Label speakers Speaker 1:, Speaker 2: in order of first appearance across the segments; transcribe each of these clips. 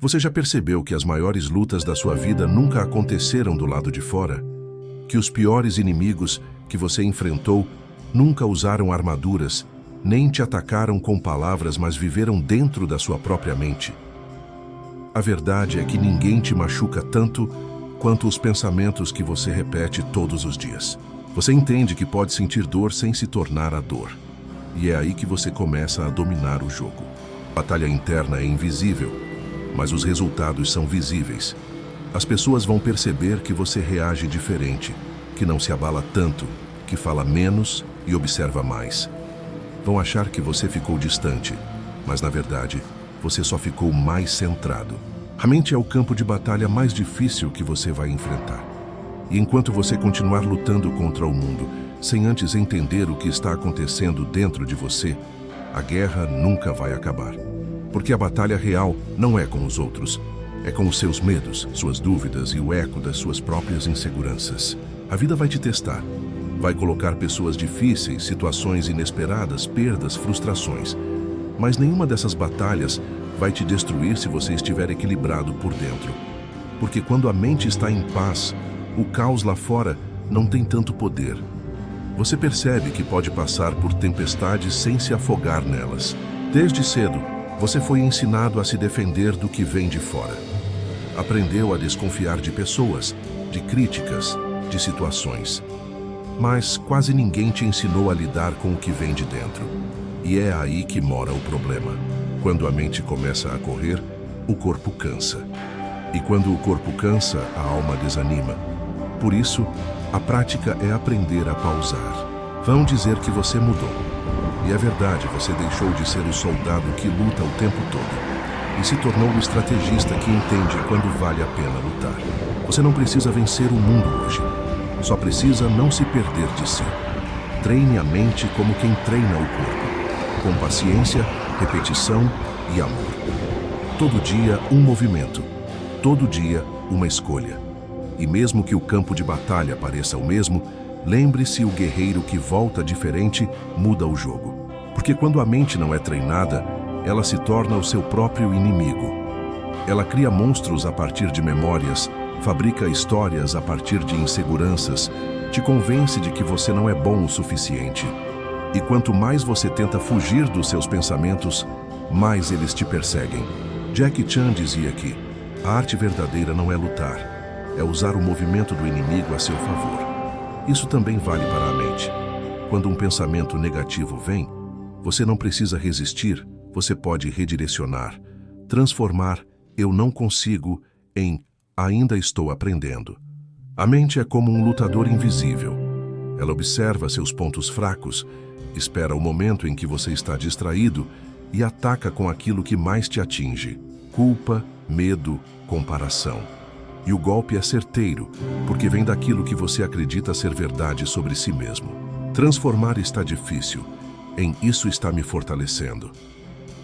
Speaker 1: Você já percebeu que as maiores lutas da sua vida nunca aconteceram do lado de fora? Que os piores inimigos que você enfrentou nunca usaram armaduras, nem te atacaram com palavras, mas viveram dentro da sua própria mente? A verdade é que ninguém te machuca tanto quanto os pensamentos que você repete todos os dias. Você entende que pode sentir dor sem se tornar a dor. E é aí que você começa a dominar o jogo. A batalha interna é invisível, mas os resultados são visíveis. As pessoas vão perceber que você reage diferente, que não se abala tanto, que fala menos e observa mais. Vão achar que você ficou distante, mas na verdade, você só ficou mais centrado. A mente é o campo de batalha mais difícil que você vai enfrentar. E enquanto você continuar lutando contra o mundo, sem antes entender o que está acontecendo dentro de você, a guerra nunca vai acabar. Porque a batalha real não é com os outros, é com os seus medos, suas dúvidas e o eco das suas próprias inseguranças. A vida vai te testar, vai colocar pessoas difíceis, situações inesperadas, perdas, frustrações. Mas nenhuma dessas batalhas vai te destruir se você estiver equilibrado por dentro. Porque quando a mente está em paz, o caos lá fora não tem tanto poder. Você percebe que pode passar por tempestades sem se afogar nelas. Desde cedo, você foi ensinado a se defender do que vem de fora. Aprendeu a desconfiar de pessoas, de críticas, de situações. Mas quase ninguém te ensinou a lidar com o que vem de dentro. E é aí que mora o problema. Quando a mente começa a correr, o corpo cansa. E quando o corpo cansa, a alma desanima. Por isso, a prática é aprender a pausar. Vão dizer que você mudou. E é verdade, você deixou de ser o soldado que luta o tempo todo e se tornou o estrategista que entende quando vale a pena lutar. Você não precisa vencer o mundo hoje. Só precisa não se perder de si. Treine a mente como quem treina o corpo, com paciência, repetição e amor. Todo dia, um movimento. Todo dia, uma escolha. E mesmo que o campo de batalha pareça o mesmo, lembre-se, o guerreiro que volta diferente muda o jogo. Porque quando a mente não é treinada, ela se torna o seu próprio inimigo. Ela cria monstros a partir de memórias, fabrica histórias a partir de inseguranças, te convence de que você não é bom o suficiente. E quanto mais você tenta fugir dos seus pensamentos, mais eles te perseguem. Jackie Chan dizia que a arte verdadeira não é lutar, é usar o movimento do inimigo a seu favor. Isso também vale para a mente. Quando um pensamento negativo vem, você não precisa resistir, você pode redirecionar, transformar "eu não consigo" em "ainda estou aprendendo". A mente é como um lutador invisível. Ela observa seus pontos fracos, espera o momento em que você está distraído e ataca com aquilo que mais te atinge: culpa, medo, comparação. E o golpe é certeiro, porque vem daquilo que você acredita ser verdade sobre si mesmo. Transformar está difícil, em "isso está me fortalecendo".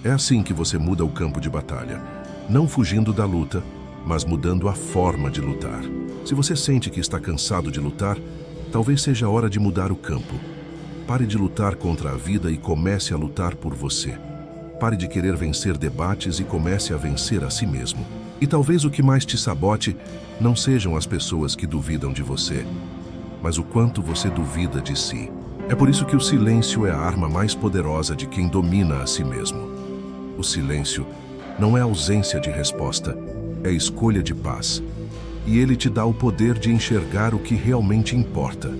Speaker 1: É assim que você muda o campo de batalha, não fugindo da luta, mas mudando a forma de lutar. Se você sente que está cansado de lutar, talvez seja a hora de mudar o campo. Pare de lutar contra a vida e comece a lutar por você. Pare de querer vencer debates e comece a vencer a si mesmo. E talvez o que mais te sabote não sejam as pessoas que duvidam de você, mas o quanto você duvida de si. É por isso que o silêncio é a arma mais poderosa de quem domina a si mesmo. O silêncio não é ausência de resposta, é escolha de paz. E ele te dá o poder de enxergar o que realmente importa.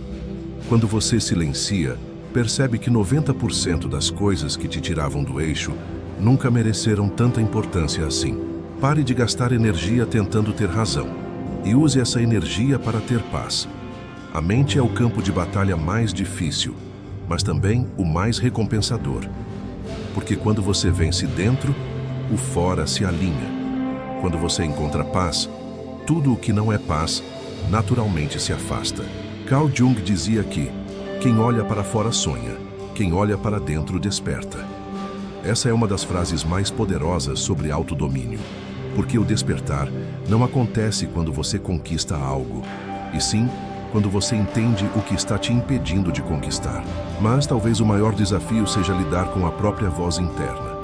Speaker 1: Quando você silencia, percebe que 90% das coisas que te tiravam do eixo nunca mereceram tanta importância assim. Pare de gastar energia tentando ter razão e use essa energia para ter paz. A mente é o campo de batalha mais difícil, mas também o mais recompensador. Porque quando você vence dentro, o fora se alinha. Quando você encontra paz, tudo o que não é paz naturalmente se afasta. Carl Jung dizia que quem olha para fora sonha, quem olha para dentro desperta. Essa é uma das frases mais poderosas sobre autodomínio, porque o despertar não acontece quando você conquista algo, e sim quando você entende o que está te impedindo de conquistar. Mas talvez o maior desafio seja lidar com a própria voz interna,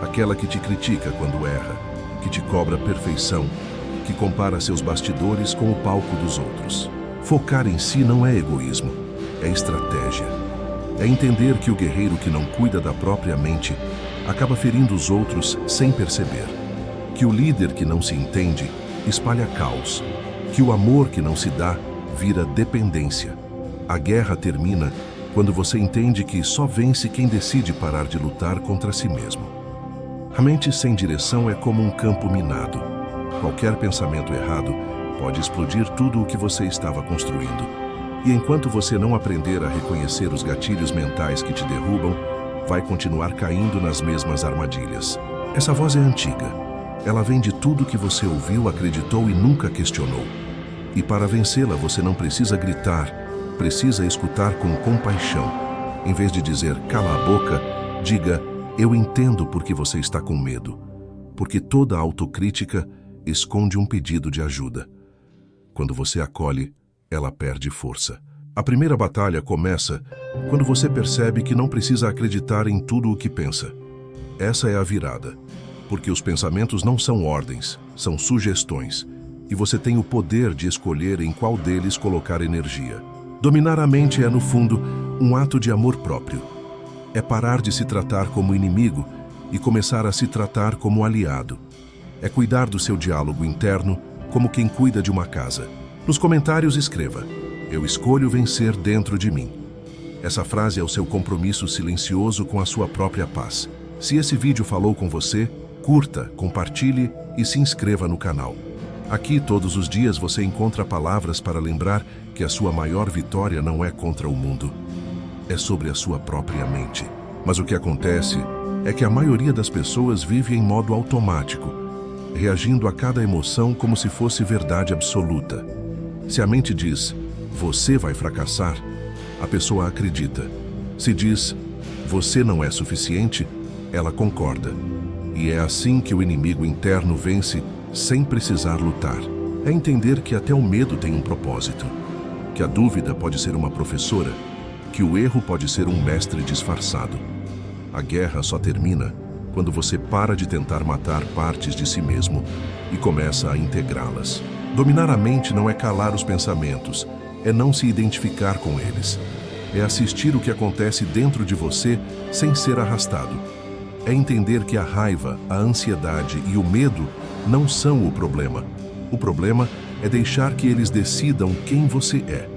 Speaker 1: aquela que te critica quando erra, que que te cobra perfeição, que compara seus bastidores com o palco dos outros. Focar em si não é egoísmo, é estratégia. É entender que o guerreiro que não cuida da própria mente acaba ferindo os outros sem perceber. Que o líder que não se entende espalha caos. Que o amor que não se dá vira dependência. A guerra termina quando você entende que só vence quem decide parar de lutar contra si mesmo. A mente sem direção é como um campo minado. Qualquer pensamento errado pode explodir tudo o que você estava construindo. E enquanto você não aprender a reconhecer os gatilhos mentais que te derrubam, vai continuar caindo nas mesmas armadilhas. Essa voz é antiga. Ela vem de tudo que você ouviu, acreditou e nunca questionou. E para vencê-la, você não precisa gritar, precisa escutar com compaixão. Em vez de dizer, cala a boca, diga, eu entendo porque você está com medo. Porque toda autocrítica esconde um pedido de ajuda. Quando você acolhe, ela perde força. A primeira batalha começa quando você percebe que não precisa acreditar em tudo o que pensa. Essa é a virada, porque os pensamentos não são ordens, são sugestões, e você tem o poder de escolher em qual deles colocar energia. Dominar a mente é, no fundo, um ato de amor próprio. É parar de se tratar como inimigo e começar a se tratar como aliado. É cuidar do seu diálogo interno como quem cuida de uma casa. Nos comentários escreva, eu escolho vencer dentro de mim. Essa frase é o seu compromisso silencioso com a sua própria paz. Se esse vídeo falou com você, curta, compartilhe e se inscreva no canal. Aqui, todos os dias, você encontra palavras para lembrar que a sua maior vitória não é contra o mundo, é sobre a sua própria mente. Mas o que acontece é que a maioria das pessoas vive em modo automático, reagindo a cada emoção como se fosse verdade absoluta. Se a mente diz, você vai fracassar, a pessoa acredita. Se diz, você não é suficiente, ela concorda. E é assim que o inimigo interno vence sem precisar lutar. É entender que até o medo tem um propósito, que a dúvida pode ser uma professora, que o erro pode ser um mestre disfarçado. A guerra só termina quando você para de tentar matar partes de si mesmo e começa a integrá-las. Dominar a mente não é calar os pensamentos, é não se identificar com eles. É assistir o que acontece dentro de você sem ser arrastado. É entender que a raiva, a ansiedade e o medo não são o problema. O problema é deixar que eles decidam quem você é.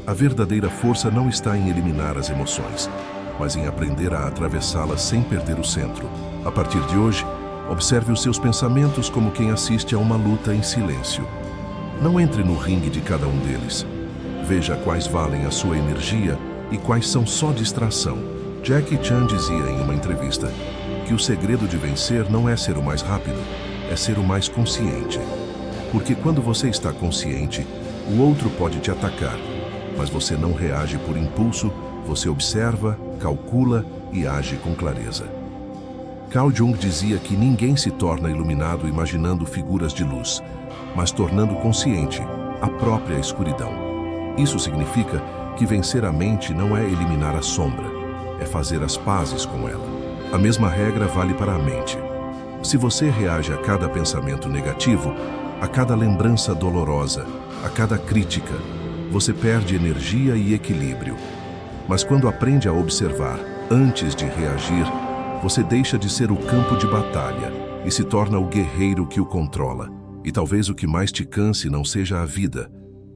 Speaker 1: A verdadeira força não está em eliminar as emoções, mas em aprender a atravessá-las sem perder o centro. A partir de hoje, observe os seus pensamentos como quem assiste a uma luta em silêncio. Não entre no ringue de cada um deles. Veja quais valem a sua energia e quais são só distração. Jackie Chan dizia em uma entrevista que o segredo de vencer não é ser o mais rápido, é ser o mais consciente. Porque quando você está consciente, o outro pode te atacar, mas você não reage por impulso, você observa, calcula e age com clareza. Carl Jung dizia que ninguém se torna iluminado imaginando figuras de luz, mas tornando consciente a própria escuridão. Isso significa que vencer a mente não é eliminar a sombra, é fazer as pazes com ela. A mesma regra vale para a mente. Se você reage a cada pensamento negativo, a cada lembrança dolorosa, a cada crítica, você perde energia e equilíbrio. Mas quando aprende a observar antes de reagir, você deixa de ser o campo de batalha e se torna o guerreiro que o controla. E talvez o que mais te canse não seja a vida,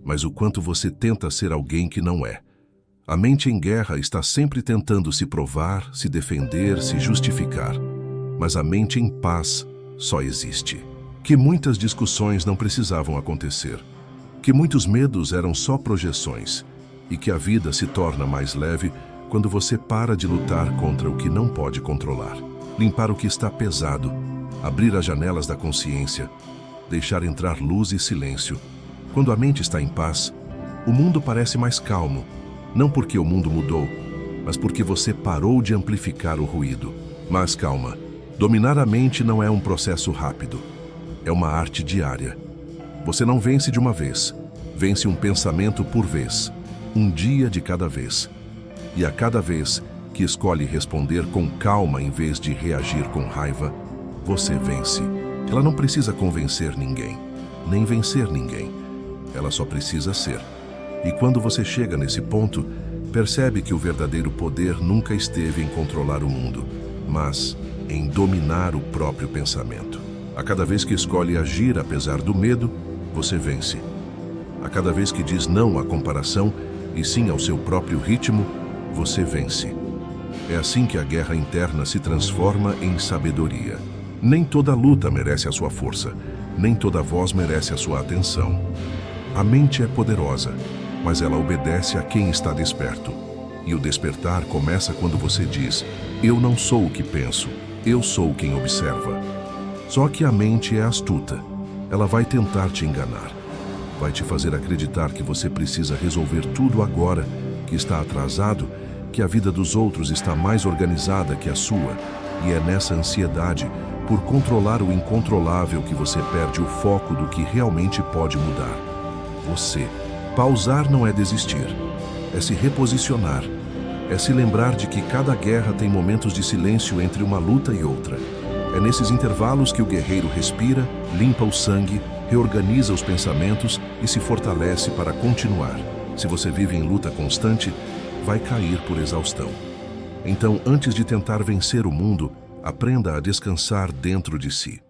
Speaker 1: mas o quanto você tenta ser alguém que não é. A mente em guerra está sempre tentando se provar, se defender, se justificar. Mas a mente em paz só existe. Que muitas discussões não precisavam acontecer. Que muitos medos eram só projeções. E que a vida se torna mais leve quando você para de lutar contra o que não pode controlar. Limpar o que está pesado. Abrir as janelas da consciência. Deixar entrar luz e silêncio. Quando a mente está em paz, o mundo parece mais calmo. Não porque o mundo mudou, mas porque você parou de amplificar o ruído. Mas calma, dominar a mente não é um processo rápido. É uma arte diária. Você não vence de uma vez. Vence um pensamento por vez. Um dia de cada vez. E a cada vez que escolhe responder com calma em vez de reagir com raiva, você vence. Ela não precisa convencer ninguém, nem vencer ninguém. Ela só precisa ser. E quando você chega nesse ponto, percebe que o verdadeiro poder nunca esteve em controlar o mundo, mas em dominar o próprio pensamento. A cada vez que escolhe agir apesar do medo, você vence. A cada vez que diz não à comparação e sim ao seu próprio ritmo, você vence. É assim que a guerra interna se transforma em sabedoria. Nem toda luta merece a sua força, nem toda voz merece a sua atenção. A mente é poderosa, mas ela obedece a quem está desperto. E o despertar começa quando você diz: eu não sou o que penso, eu sou quem observa. Só que a mente é astuta. Ela vai tentar te enganar. Vai te fazer acreditar que você precisa resolver tudo agora, que está atrasado, que a vida dos outros está mais organizada que a sua. E é nessa ansiedade, por controlar o incontrolável, que você perde o foco do que realmente pode mudar. Você. Pausar não é desistir, é se reposicionar. É se lembrar de que cada guerra tem momentos de silêncio entre uma luta e outra. É nesses intervalos que o guerreiro respira, limpa o sangue, reorganiza os pensamentos e se fortalece para continuar. Se você vive em luta constante, vai cair por exaustão. Então, antes de tentar vencer o mundo, aprenda a descansar dentro de si.